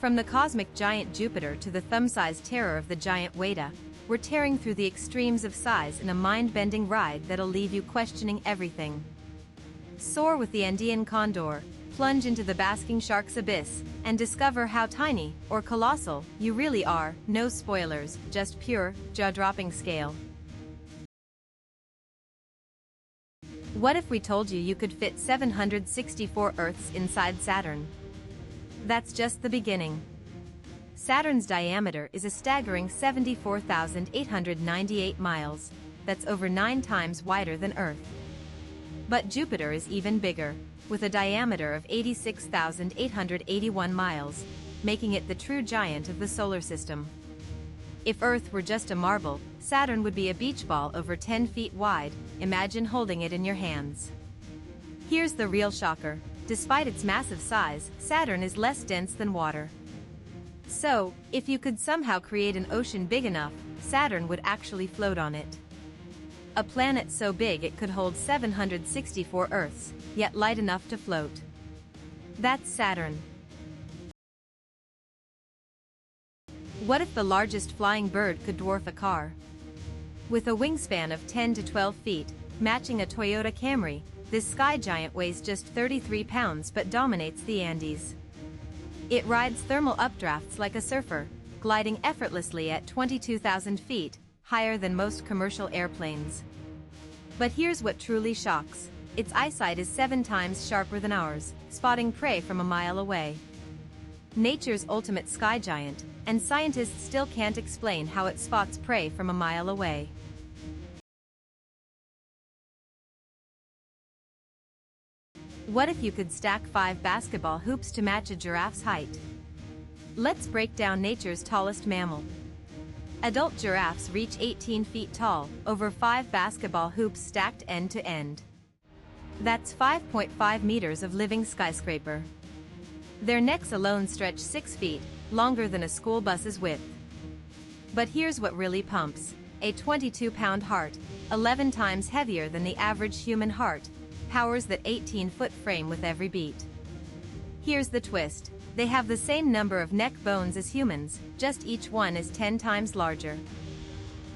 From the cosmic giant Jupiter to the thumb-sized terror of the giant Weta, we're tearing through the extremes of size in a mind-bending ride that'll leave you questioning everything. Soar with the Andean Condor, plunge into the Basking Shark's abyss, and discover how tiny, or colossal, you really are. No spoilers, just pure, jaw-dropping scale. What if we told you you could fit 764 Earths inside Saturn? That's just the beginning. Saturn's diameter is a staggering 74,898 miles. That's over 9 times wider than Earth. But Jupiter is even bigger, with a diameter of 86,881 miles, making it the true giant of the solar system. If Earth were just a marble, Saturn would be a beach ball over 10 feet wide. Imagine holding it in your hands. Here's the real shocker. Despite its massive size, Saturn is less dense than water. So, if you could somehow create an ocean big enough, Saturn would actually float on it. A planet so big it could hold 764 Earths, yet light enough to float. That's Saturn. What if the largest flying bird could dwarf a car? With a wingspan of 10 to 12 feet, matching a Toyota Camry, this sky giant weighs just 33 pounds but dominates the Andes. It rides thermal updrafts like a surfer, gliding effortlessly at 22,000 feet, higher than most commercial airplanes. But here's what truly shocks. Its eyesight is 7 times sharper than ours, spotting prey from a mile away. Nature's ultimate sky giant, and scientists still can't explain how it spots prey from a mile away. What if you could stack 5 basketball hoops to match a giraffe's height? Let's break down nature's tallest mammal. Adult giraffes reach 18 feet tall, over 5 basketball hoops stacked end to end. That's 5.5 meters of living skyscraper. Their necks alone stretch 6 feet, longer than a school bus's width. But here's what really pumps. A 22-pound heart, 11 times heavier than the average human heart, powers that 18-foot frame with every beat. Here's the twist. They have the same number of neck bones as humans, just each one is 10 times larger.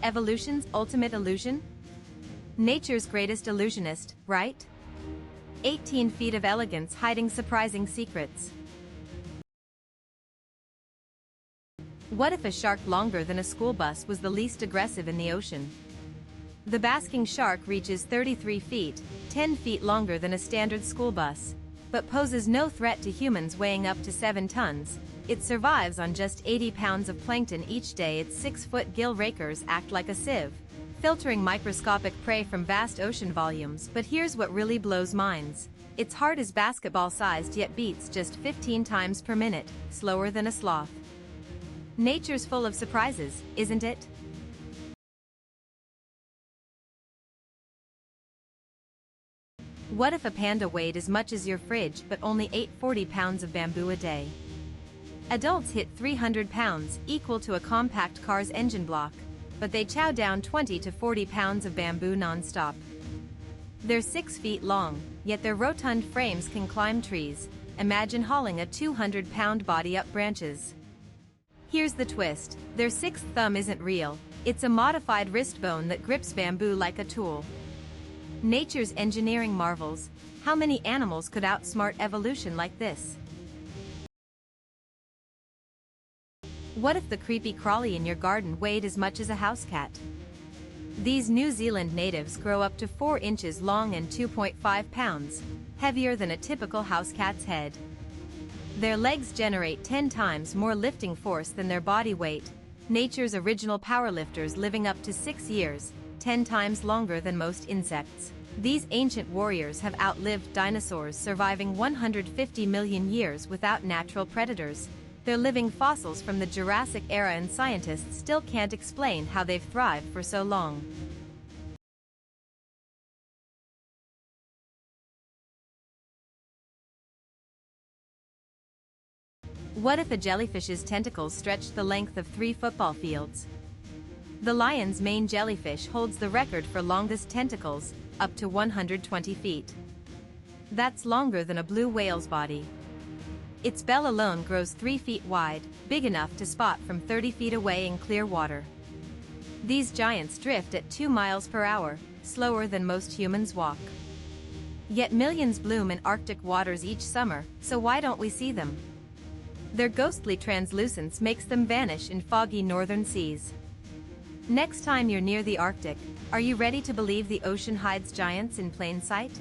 Evolution's ultimate illusion? Nature's greatest illusionist, right? 18 feet of elegance hiding surprising secrets. What if a shark longer than a school bus was the least aggressive in the ocean? The basking shark reaches 33 feet, 10 feet longer than a standard school bus, but poses no threat to humans weighing up to 7 tons. It survives on just 80 pounds of plankton each day. Its 6-foot gill rakers act like a sieve, filtering microscopic prey from vast ocean volumes. But here's what really blows minds. Its heart is basketball-sized yet beats just 15 times per minute, slower than a sloth. Nature's full of surprises, isn't it? What if a panda weighed as much as your fridge but only ate 40 pounds of bamboo a day? Adults hit 300 pounds, equal to a compact car's engine block, but they chow down 20 to 40 pounds of bamboo non-stop. They're 6 feet long, yet their rotund frames can climb trees. Imagine hauling a 200-pound body up branches. Here's the twist. Their 6th thumb isn't real. It's a modified wrist bone that grips bamboo like a tool. Nature's engineering marvels. How many animals could outsmart evolution like this? What if the creepy crawly in your garden weighed as much as a house cat? These New Zealand natives grow up to 4 inches long and 2.5 pounds, heavier than a typical house cat's head. Their legs generate 10 times more lifting force than their body weight. Nature's original powerlifters living up to 6 years, 10 times longer than most insects. These ancient warriors have outlived dinosaurs, surviving 150 million years without natural predators. They're living fossils from the Jurassic era, and scientists still can't explain how they've thrived for so long. What if a jellyfish's tentacles stretched the length of 3 football fields? The lion's mane jellyfish holds the record for longest tentacles, up to 120 feet. That's longer than a blue whale's body. Its bell alone grows 3 feet wide, big enough to spot from 30 feet away in clear water. These giants drift at 2 miles per hour, slower than most humans walk. Yet millions bloom in Arctic waters each summer, so why don't we see them? Their ghostly translucence makes them vanish in foggy northern seas. Next time you're near the Arctic, are you ready to believe the ocean hides giants in plain sight?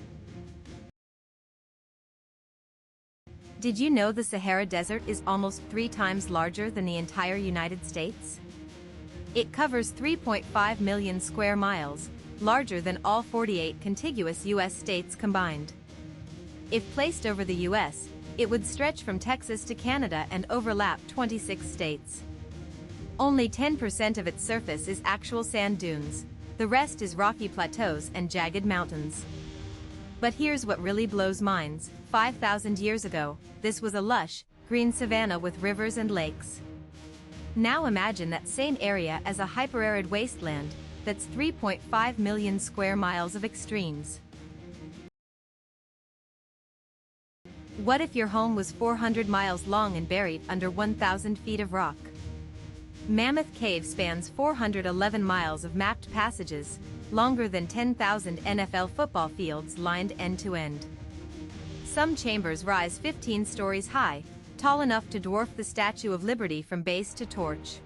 Did you know the Sahara Desert is almost 3 times larger than the entire United States? It covers 3.5 million square miles, larger than all 48 contiguous U.S. states combined. If placed over the U.S., it would stretch from Texas to Canada and overlap 26 states. Only 10% of its surface is actual sand dunes. The rest is rocky plateaus and jagged mountains. But here's what really blows minds. 5,000 years ago, this was a lush, green savanna with rivers and lakes. Now imagine that same area as a hyperarid wasteland that's 3.5 million square miles of extremes. What if your home was 400 miles long and buried under 1,000 feet of rock? Mammoth Cave spans 411 miles of mapped passages, longer than 10,000 NFL football fields lined end-to-end. Some chambers rise 15 stories high, tall enough to dwarf the Statue of Liberty from base to torch.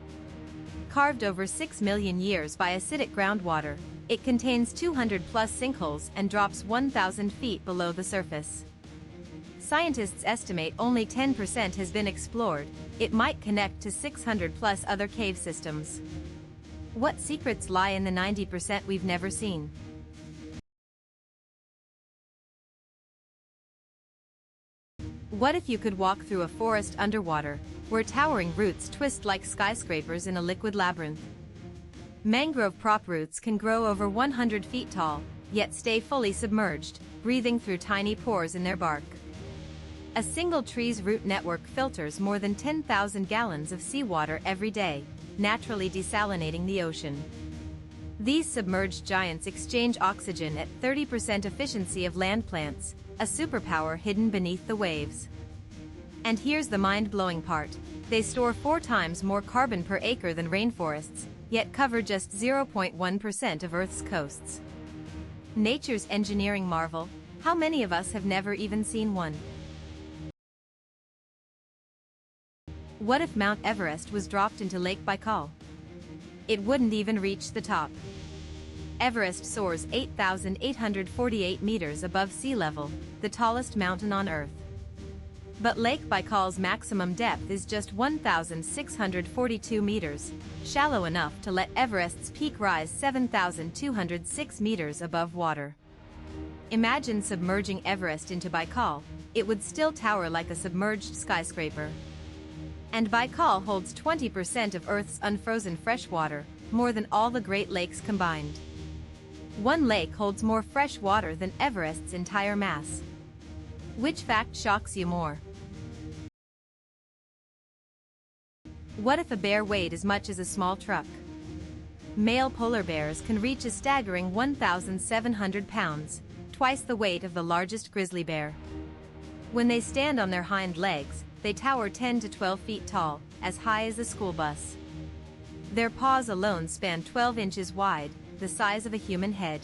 Carved over 6 million years by acidic groundwater, it contains 200-plus sinkholes and drops 1,000 feet below the surface. Scientists estimate only 10% has been explored. It might connect to 600-plus other cave systems. What secrets lie in the 90% we've never seen? What if you could walk through a forest underwater, where towering roots twist like skyscrapers in a liquid labyrinth? Mangrove prop roots can grow over 100 feet tall, yet stay fully submerged, breathing through tiny pores in their bark. A single tree's root network filters more than 10,000 gallons of seawater every day, naturally desalinating the ocean. These submerged giants exchange oxygen at 30% efficiency of land plants, a superpower hidden beneath the waves. And here's the mind-blowing part. They store 4 times more carbon per acre than rainforests, yet cover just 0.1% of Earth's coasts. Nature's engineering marvel. How many of us have never even seen one? What if Mount Everest was dropped into Lake Baikal? It wouldn't even reach the top. Everest soars 8,848 meters above sea level, the tallest mountain on Earth. But Lake Baikal's maximum depth is just 1,642 meters, shallow enough to let Everest's peak rise 7,206 meters above water. Imagine submerging Everest into Baikal. It would still tower like a submerged skyscraper. And Baikal holds 20% of Earth's unfrozen freshwater, more than all the Great Lakes combined. One lake holds more fresh water than Everest's entire mass. Which fact shocks you more? What if a bear weighed as much as a small truck? Male polar bears can reach a staggering 1,700 pounds, twice the weight of the largest grizzly bear. When they stand on their hind legs, they tower 10 to 12 feet tall, as high as a school bus. Their paws alone span 12 inches wide, the size of a human head.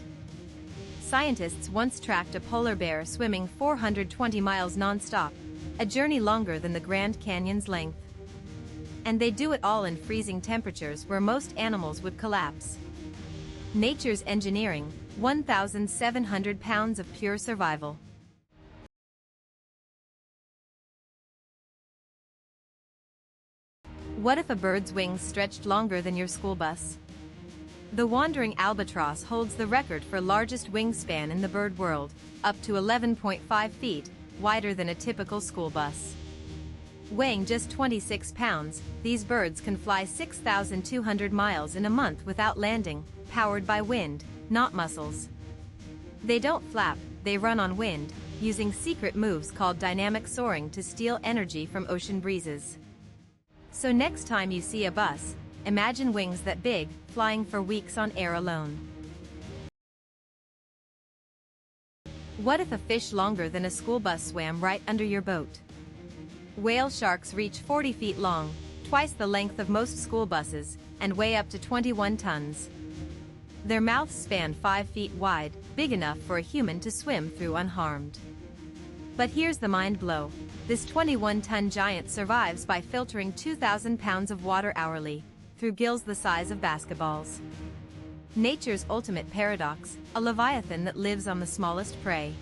Scientists once tracked a polar bear swimming 420 miles non-stop, a journey longer than the Grand Canyon's length. And they do it all in freezing temperatures where most animals would collapse. Nature's engineering, 1,700 pounds of pure survival. What if a bird's wings stretched longer than your school bus? The wandering albatross holds the record for largest wingspan in the bird world, up to 11.5 feet, wider than a typical school bus. Weighing just 26 pounds, these birds can fly 6,200 miles in a month without landing, powered by wind, not muscles. They don't flap, they run on wind, using secret moves called dynamic soaring to steal energy from ocean breezes. So next time you see a bus, imagine wings that big, flying for weeks on air alone. What if a fish longer than a school bus swam right under your boat? Whale sharks reach 40 feet long, twice the length of most school buses, and weigh up to 21 tons. Their mouths span 5 feet wide, big enough for a human to swim through unharmed. But here's the mind blow. This 21-ton giant survives by filtering 2,000 pounds of water hourly, through gills the size of basketballs. Nature's ultimate paradox, a leviathan that lives on the smallest prey.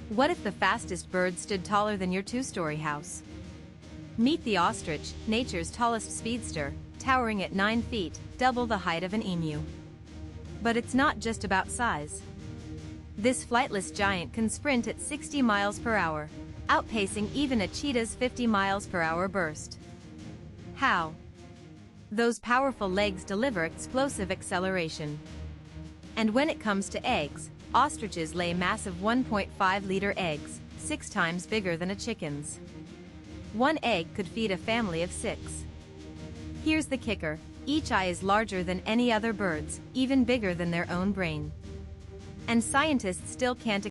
What if the fastest bird stood taller than your two-story house? Meet the ostrich, nature's tallest speedster, towering at 9 feet, double the height of an emu. But it's not just about size. This flightless giant can sprint at 60 miles per hour, outpacing even a cheetah's 50 miles per hour burst. How? Those powerful legs deliver explosive acceleration. And when it comes to eggs, ostriches lay massive 1.5-liter eggs, 6 times bigger than a chicken's. One egg could feed a family of 6. Here's the kicker: each eye is larger than any other bird's, even bigger than their own brain. And scientists still can't